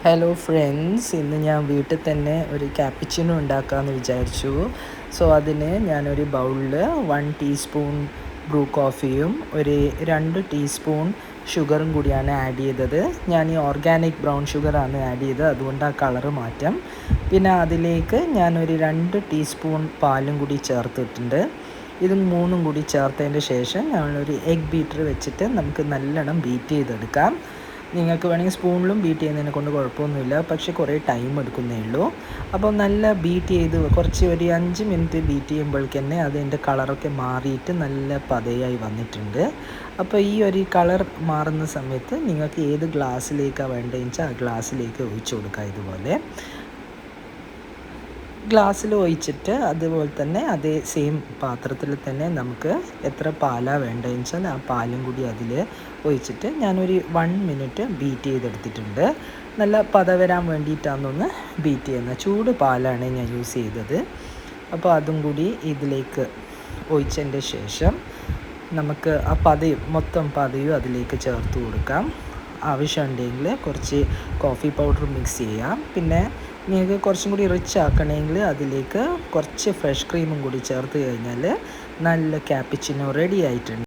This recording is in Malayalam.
ഹലോ ഫ്രണ്ട്സ്, ഇന്ന് ഞാൻ വീട്ടിൽ തന്നെ ഒരു ക്യാപ്പിച്ചിനോ ഉണ്ടാക്കാമെന്ന് വിചാരിച്ചു. സോ അതിന് ഞാനൊരു ബൗളിൽ 1 ടീസ്പൂൺ ബ്രൂ കോഫിയും ഒരു 2 ടീസ്പൂൺ ഷുഗറും കൂടിയാണ് ആഡ് ചെയ്തത്. ഞാൻ ഈ ഓർഗാനിക് ബ്രൗൺ ഷുഗറാണ് ആഡ് ചെയ്തത്, അതുകൊണ്ട് ആ കളറ് മാറ്റാം. പിന്നെ അതിലേക്ക് ഞാനൊരു 2 ടീസ്പൂൺ പാലും കൂടി ചേർത്തിട്ടുണ്ട്. ഇത് മൂന്നും കൂടി ചേർത്തതിൻ്റെ ശേഷം ഞങ്ങളൊരു എഗ് ബീറ്റർ വെച്ചിട്ട് നമുക്ക് നല്ലോണം ബീറ്റ് ചെയ്തെടുക്കാം. നിങ്ങൾക്ക് വേണമെങ്കിൽ സ്പൂണിലും ബീറ്റ് ചെയ്യുന്നതിനെ കൊണ്ട് കുഴപ്പമൊന്നുമില്ല, പക്ഷേ കുറേ ടൈം എടുക്കുന്നേ ഉള്ളൂ. അപ്പോൾ നല്ല ബീറ്റ് ചെയ്ത് കുറച്ച് ഒരു 5 മിനിറ്റ് ബീറ്റ് ചെയ്യുമ്പോഴേക്ക് തന്നെ അതിൻ്റെ കളറൊക്കെ മാറിയിട്ട് നല്ല പതയായി വന്നിട്ടുണ്ട്. അപ്പോൾ ഈ ഒരു കളർ മാറുന്ന സമയത്ത് നിങ്ങൾക്ക് ഏത് ഗ്ലാസ്സിലേക്കാണ് വേണ്ടതെന്ന് വെച്ചാൽ ആ ഗ്ലാസ്സിലേക്ക് ഒഴിച്ചു കൊടുക്കുക. ഇതുപോലെ ഗ്ലാസ്സിൽ ഒഴിച്ചിട്ട് അതുപോലെ തന്നെ അതേ സെയിം പാത്രത്തിൽ തന്നെ നമുക്ക് എത്ര പാലാണ് വേണ്ടതെന്ന് വെച്ചാൽ ആ പാലും കൂടി അതിൽ ഒഴിച്ചിട്ട് ഞാനൊരു 1 മിനിറ്റ് ബീറ്റ് ചെയ്തെടുത്തിട്ടുണ്ട്. നല്ല പത വരാൻ വേണ്ടിയിട്ടാണെന്നൊന്ന് ബീറ്റ് ചെയ്യുന്നത്. ചൂട് പാലാണ് ഞാൻ യൂസ് ചെയ്തത്. അപ്പോൾ അതും കൂടി ഇതിലേക്ക് ഒഴിച്ചതിൻ്റെ ശേഷം നമുക്ക് ആ മൊത്തം പതയും അതിലേക്ക് ചേർത്ത് കൊടുക്കാം. ആവശ്യമുണ്ടെങ്കിൽ കുറച്ച് കോഫി പൗഡർ മിക്സ് ചെയ്യാം. പിന്നെ നിങ്ങൾക്ക് കുറച്ചും കൂടി റിച്ച് ആക്കണമെങ്കിൽ അതിലേക്ക് കുറച്ച് ഫ്രഷ് ക്രീമും കൂടി ചേർത്ത് കഴിഞ്ഞാൽ നല്ല ക്യാപ്പിച്ചിനോ റെഡി ആയിട്ടുണ്ട്.